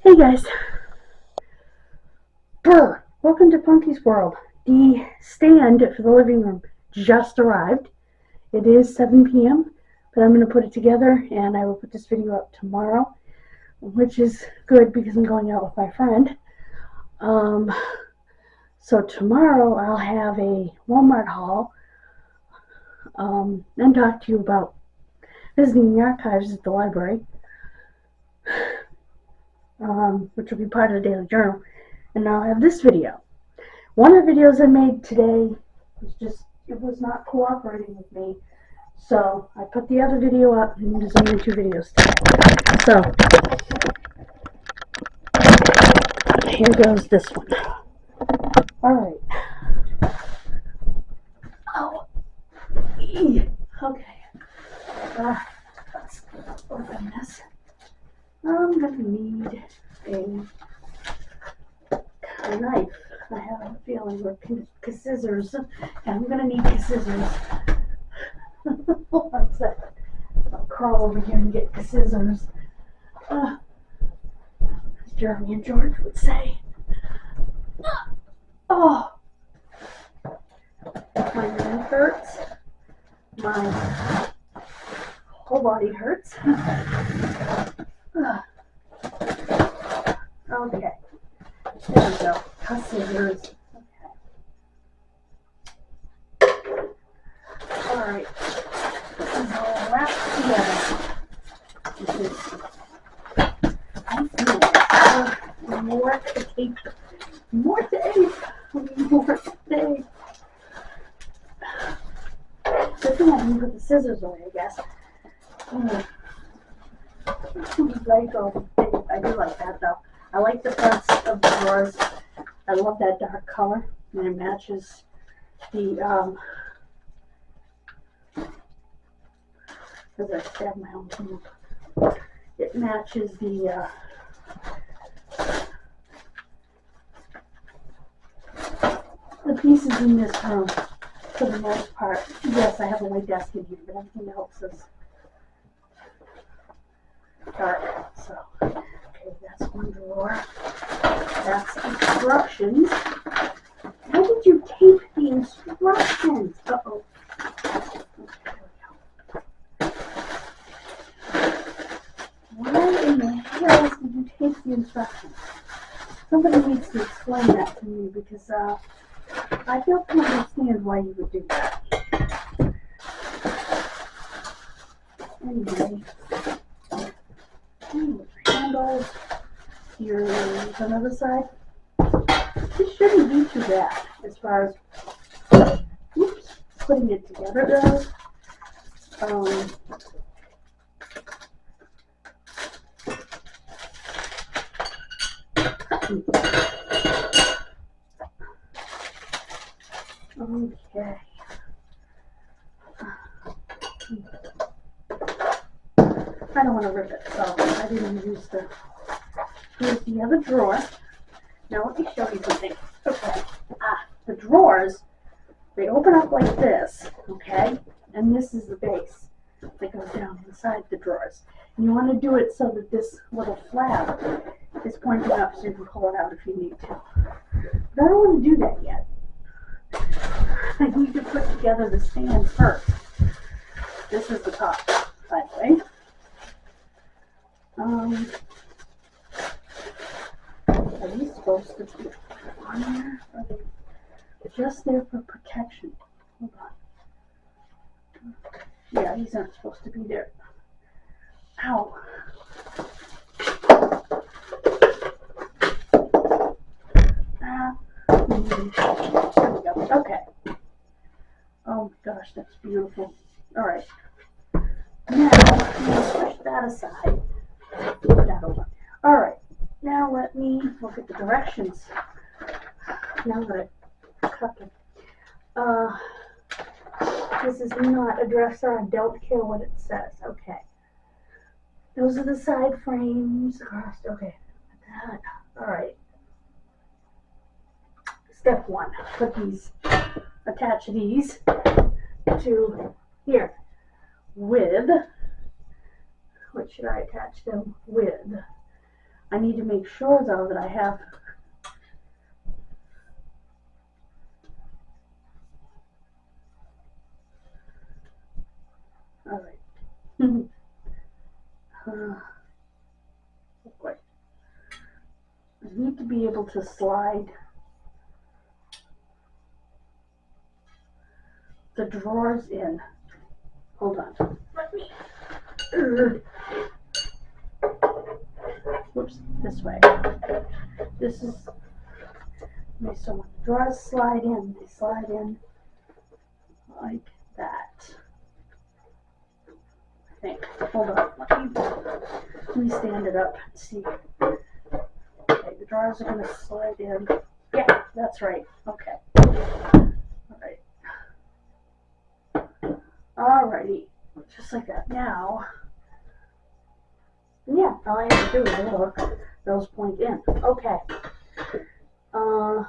Hey guys, welcome to Punky's World. The stand for the living room just arrived. It is 7 p.m., but I'm going to put it together and I will put this video up tomorrow, which is good because I'm going out with my friend. So tomorrow I'll have a Walmart haul and talk to you about visiting the archives at the library. Which will be part of the daily journal, and I'll have this video. One of the videos I made today was not cooperating with me, so I put the other video up, and there's only 2 videos today. So here goes this one. Alright. Oh, okay. Let's open this. I'm going to need a knife. I have a feeling we're scissors. And I'm going to need scissors. Hold on a second. I'll crawl over here and get scissors. As Jeremy and George would say. Oh! My knee hurts. My whole body hurts. Okay, there we go. Scissors. Okay. Alright. This is all wrapped together. This is more tape. More tape. More tape. Good thing I didn't put the scissors away, I guess. Lego tape. I do like that though. I like the fronts of the drawers. I love that dark color, and it matches the because I stabbed my own thing. It matches the pieces in this room for the most part. Yes, I have a white desk in here, but everything else is dark. So okay, that's one drawer. That's instructions. Why did you tape the instructions? Uh-oh. Why in the hell did you tape the instructions? Somebody needs to explain that to me because I don't understand why you would do that. Anyway. Handles. Here's another side. This shouldn't be too bad as far as putting it together goes. Okay. I don't want to rip it, so I didn't use the. Here's the other drawer. Now let me show you something. Okay. The drawers, they open up like this, okay? And this is the base that goes down inside the drawers. And you want to do it so that this little flap is pointing up so you can pull it out if you need to. But I don't want to do that yet. I need to put together the stand first. This is the top, by the way. Are these supposed to be on there? Or are they just there for protection? Hold on. Yeah, these aren't supposed to be there. Ow. There we go. Okay. Oh my gosh, that's beautiful. Alright. Now, I'm going to push that aside. Put that over. Alright. Now let me look at the directions. Now that I cut it. This is not a dresser. I don't care what it says. Okay. Those are the side frames. Okay. That. Alright. Step 1. Put these, attach these to here with, what should I attach them with? I need to make sure though that I have all right. Wait. I need to be able to slide the drawers in. Hold on. Let me. Whoops, this way. This is. So when the drawers slide in, they slide in like that. I think. Hold on. Let me stand it up and see. Okay, the drawers are going to slide in. Yeah, that's right. Okay. Alright. Alrighty. Just like that. Now, yeah, all I have to do is look. Those point in. Okay. I'm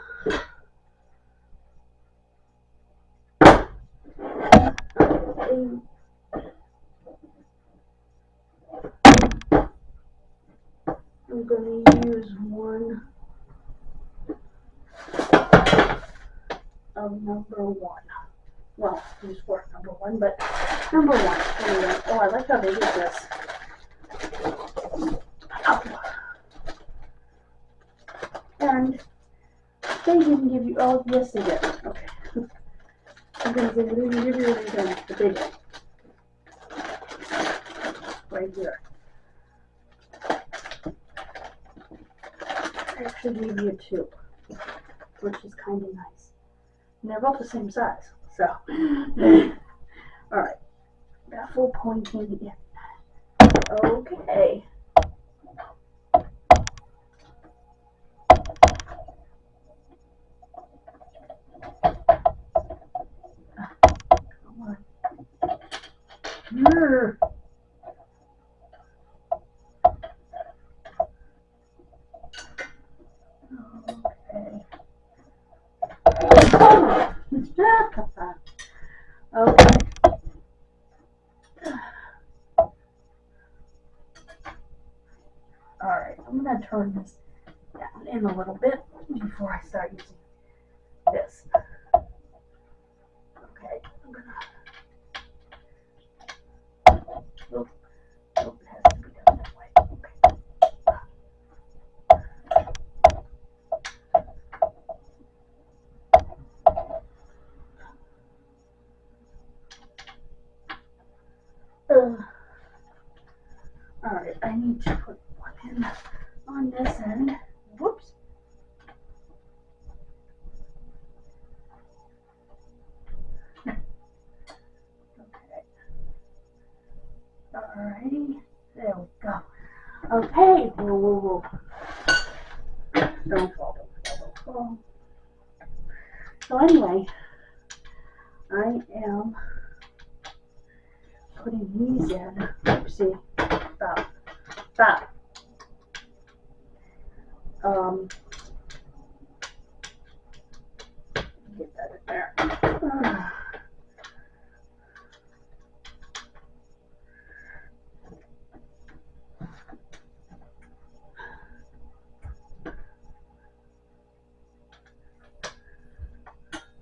going to use one of number one. Well, use for number one, but number one. Anyway. Oh, I like how they did this. Oh. And they didn't give you, oh, yes they did. Okay. I'm going to say they didn't give you anything, but they did. Right here. I actually gave you two, which is kind of nice. And they're both the same size, so. Alright. Baffle pointing in. Okay. Come on. Okay. Alright, I'm going to turn this down in a little bit before I start using this. Okay, I'm going to... Oh, it has to be done that way. Okay. Alright, I need to put one in on this end. Whoops. Okay. Alrighty. There we go. Okay. Whoa, whoa, whoa. Don't fall, don't fall. So anyway, I am putting these in. Oopsie. Stop. Get that in there.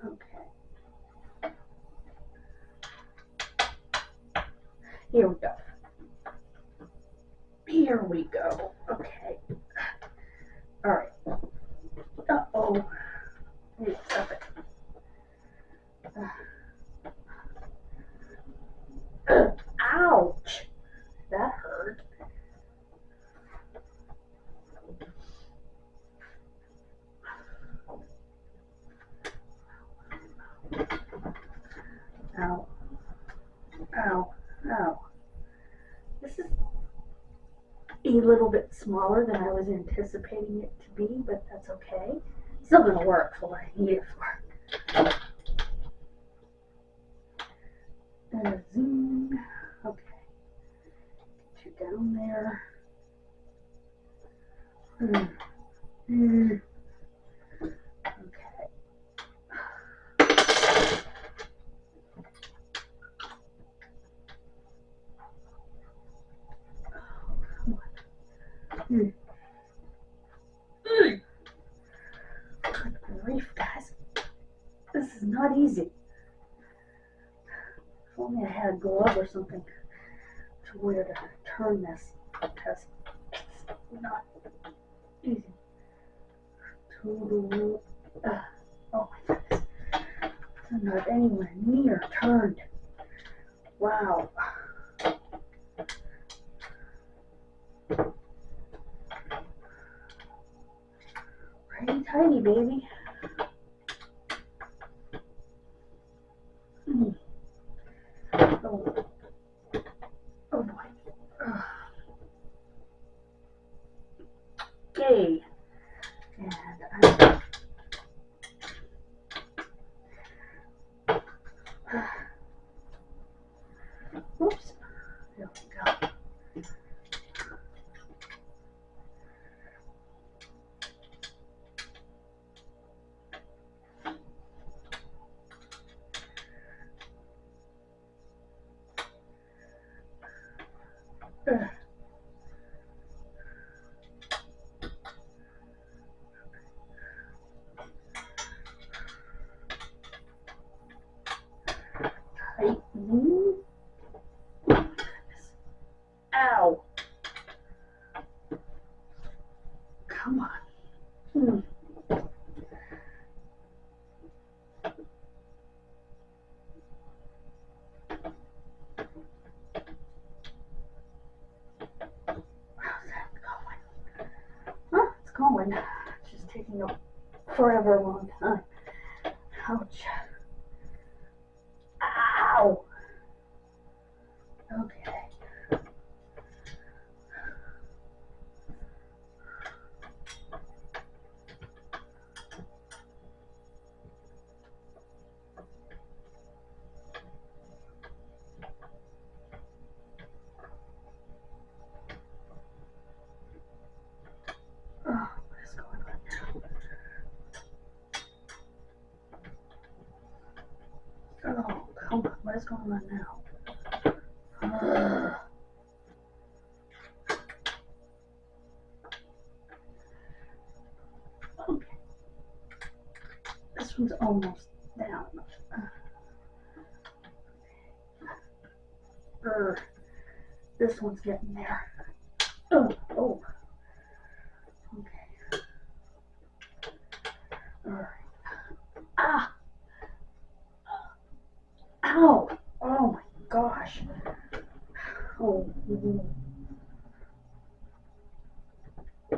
Okay. Here we go. Here we go. Okay. Alright. Uh-oh. I need to stop it. Ouch! That hurt. Ow. Ow. Ow. This is a little bit smaller than I was anticipating it to be, but that's okay. It's still going to work for what I need it for. Zoom. Okay. Get you down there. Okay. easy. If only I had a glove or something to wear to turn this, because it's not easy. Oh my goodness. I'm not anywhere near turned. Wow. Pretty tiny, baby. Oh. Oh boy. Okay. And oops. There we go. Ow. Come on. How's that going? Huh? It's going. It's just taking a forever long time. Ouch. Ow. Okay. Oh, what is going on now? Oh, come on. What is going on now? Okay. This one's almost down. This one's getting there. Oh. Okay. Alright. Ah! Ow! Oh my gosh. Oh.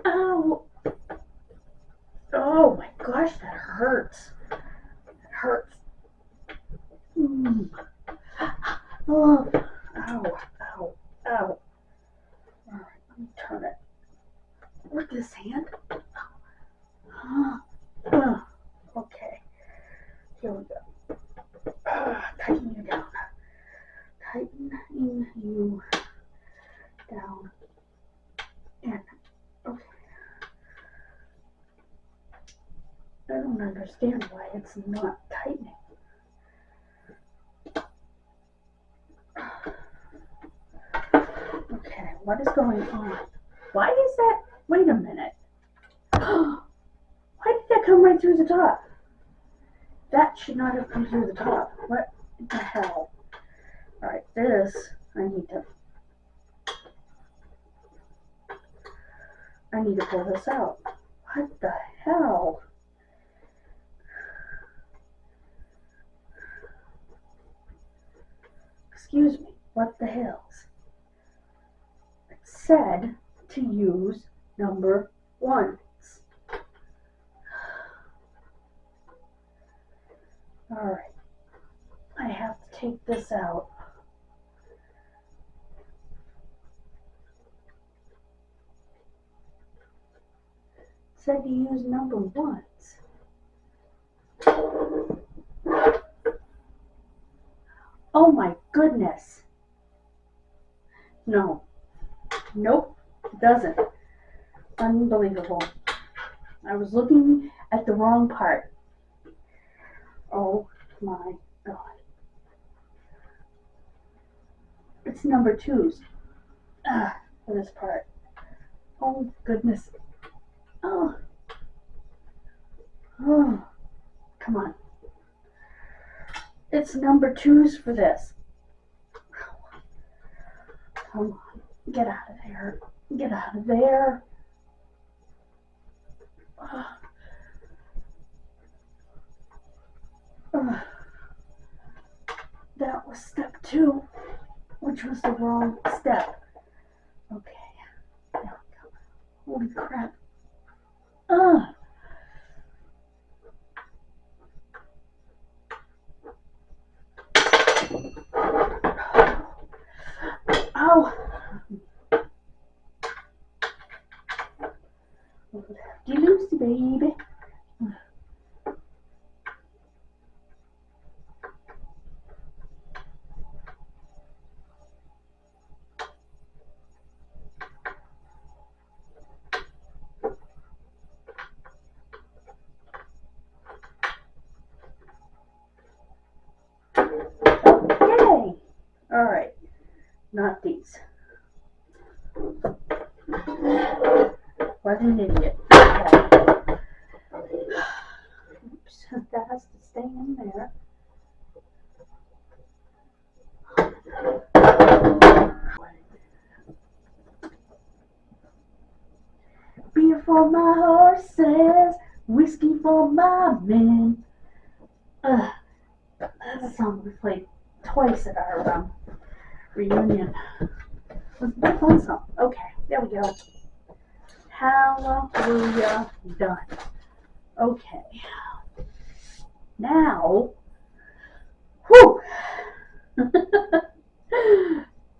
Ow! Oh my gosh, that hurts. That hurts. Oh. Ow. Alright, let me turn it. With this hand. Okay. Here we go. Tighten you down. Tightening you down. And, okay. I don't understand why it's not tightening. Okay, what is going on? Why is that? Wait a minute. Why did that come right through the top? That should not have come through the top. What the hell? Alright, this, I need to pull this out. What the hell? Excuse me, what the hells? It said to use number 1. Alright, I have to take this out. It said to use number 1. Oh my goodness. No. Nope, it doesn't. Unbelievable. I was looking at the wrong part. Oh my God. It's number 2s. For this part. Oh goodness. Oh. Come on. It's number 2s for this. Come on, get out of there. Get out of there. That was step 2, which was the wrong step. Okay, there we go. Holy crap. Ow. You loosey, baby. Okay. All right. Not these. What an idiot. Okay. Oops. That has to stay in there. Beer for my horses, whiskey for my men. That's a song we played twice at our reunion. It was a fun song. Okay, there we go. Hallelujah, done. Okay. Now, whew,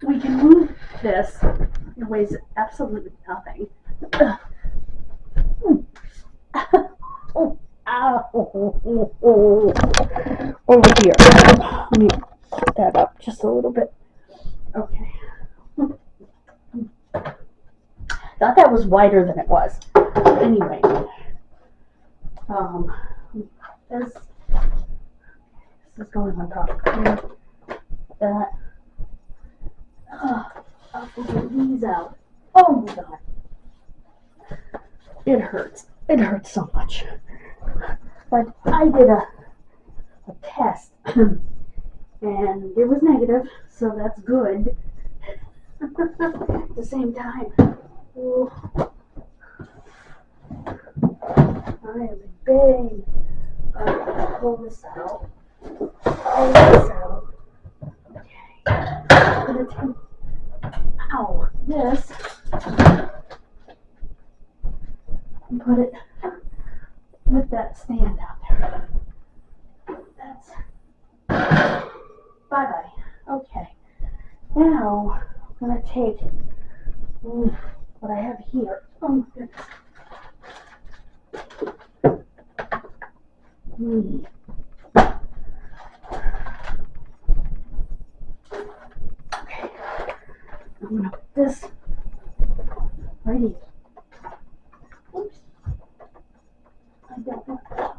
we can move this. It weighs absolutely nothing. Oh, ow. Over here. Let me put that up just a little bit. Okay. Thought that was wider than it was. Anyway. This is going on top of here. That. I'll figure these out. Oh my god. It hurts. It hurts so much. But I did a test and it was negative, so that's good. At the same time, ooh, I am in pain. Pull this out. Pull this out. Okay. I'm gonna take this and put it with that stand out there. That's bye-bye. Okay. Now I'm gonna take what I have here. Oh my goodness. Okay. I'm gonna put this right here. Oops. I don't want that.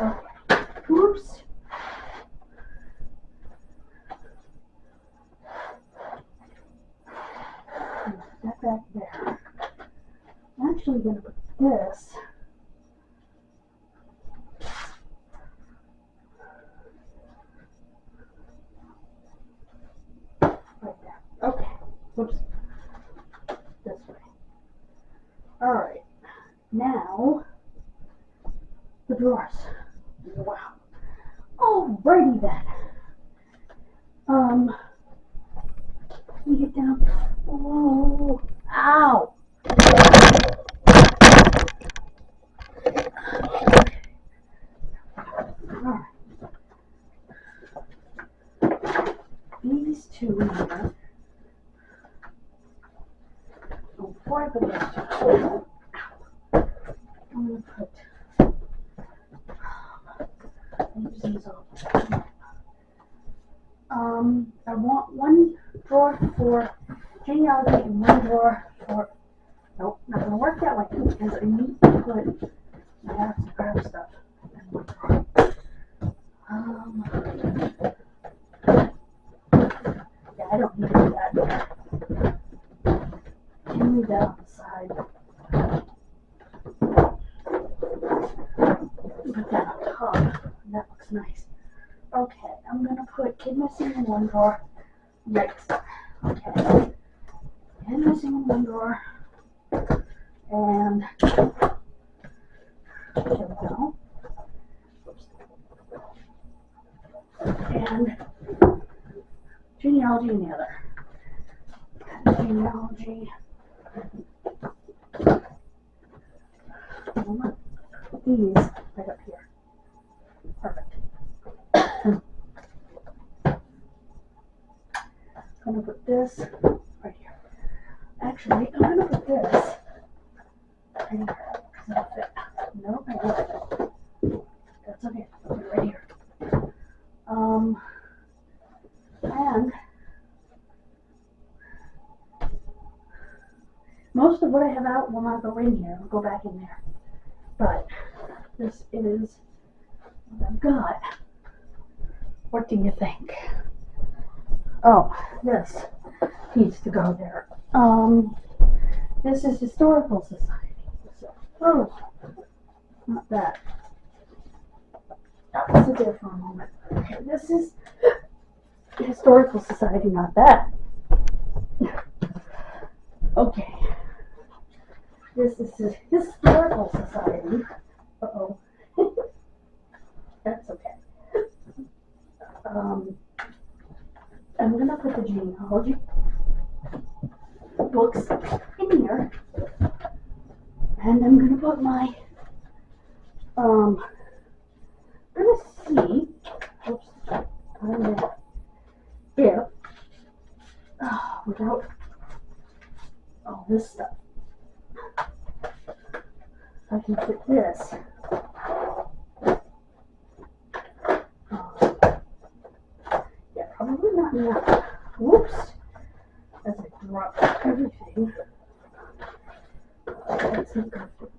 Okay. Oops. That back there. I'm actually going to put this right there. Okay. Whoops. This way. Alright. Now, the drawers. Wow. Alrighty then. Let me get down. Oh, ow. Alright. These two here. Oh, before I put these two, I'm going to put these all. I want one drawer for genealogy and one drawer for. Nope, not going to work that way because I need to put. I have to grab stuff in one drawer. Yeah, I don't need to do that. Can leave that on the side. Put looks nice. Okay, I'm gonna put Kid Missing in one drawer. Yikes. Okay. Kid Missing in one drawer. And there we go. And genealogy in the other. Genealogy. These right up here. Perfect. I'm gonna put this right here. Actually, I'm gonna put this right here because that'll fit. No, I won't fit. That's okay. I'll put it right here. And most of what I have out will not go in here. It'll go back in there. But this is what I've got. What do you think? Oh, this needs to go there. This is Historical Society. So, oh, not that. That was there for a moment. Okay, this is Historical Society, not that. Okay. This is Historical Society. Uh-oh. That's okay. I'm gonna put the genealogy books in here. And I'm gonna put my, gonna see, oops, if, without all this stuff, I can put this, yeah, probably not enough, whoops, as I drop everything, that's not gonna fit in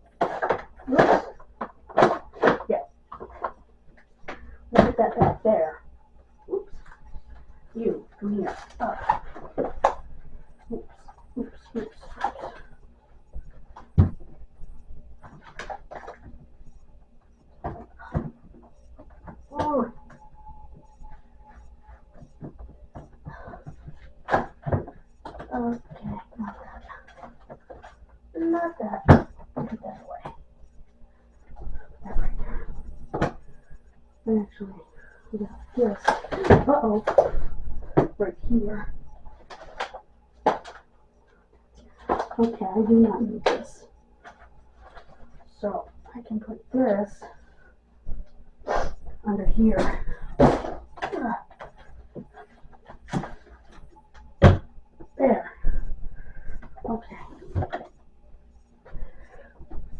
there, whoops, yeah, we'll put that back there, whoops, you, come here, up, whoops, whoops, whoops, whoops. Oh. Okay, not that. Not that. Put that away. That right there. And actually, we got this. Uh-oh. Right here. Okay, I do not need this. So, I can put this under here. There. Okay.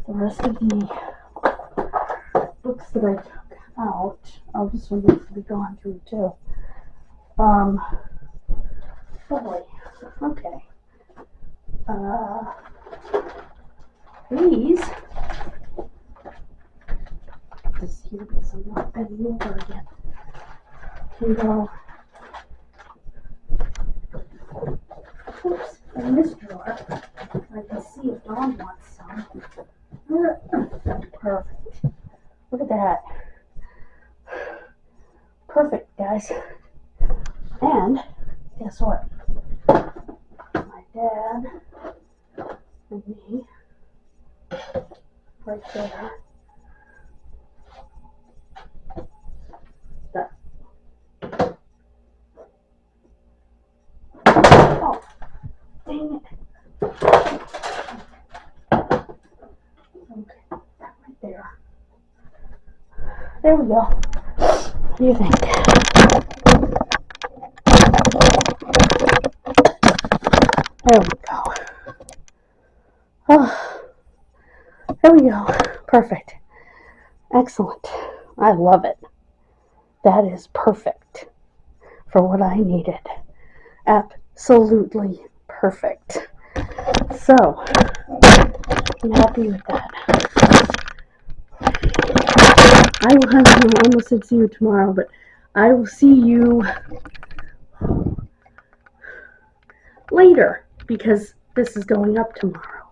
The rest of the books that I took out, oh, this one needs to be gone through too. Boy. Okay. These. This here because I'm not bending over again. Can go. Oops, in this drawer. I can see if Dawn wants some. Perfect. Look at that. Perfect, guys. And guess what? My dad and me, right there. That. Oh, dang it. Okay, that right there. There we go. What do you think? There we go. Oh, there we go. Perfect. Excellent. I love it. That is perfect for what I needed. Absolutely perfect. So, I'm happy with that. I almost said see you tomorrow, but I will see you later because this is going up tomorrow.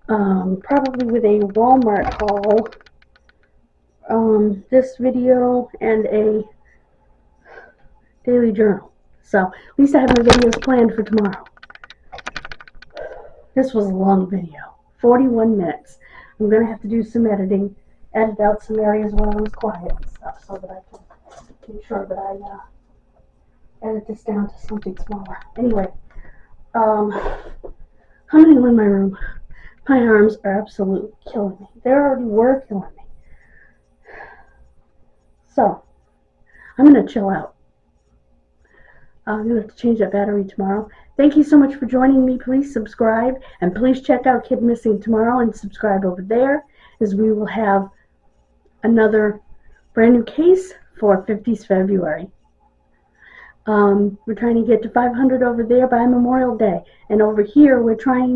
Probably with a Walmart haul this video and a daily journal. So at least I have my videos planned for tomorrow. This was a long video, 41 minutes. I'm going to have to do some editing, edit out some areas where I was quiet and stuff so that I can make sure that I edit this down to something smaller. Anyway, I'm going to go in my room. My arms are absolutely killing me. They already were killing me. So, I'm going to chill out. I'm going to have to change that battery tomorrow. Thank you so much for joining me. Please subscribe, and please check out Kid Missing tomorrow and subscribe over there, as we will have another brand new case for 50s February. We're trying to get to 500 over there by Memorial Day, and over here we're trying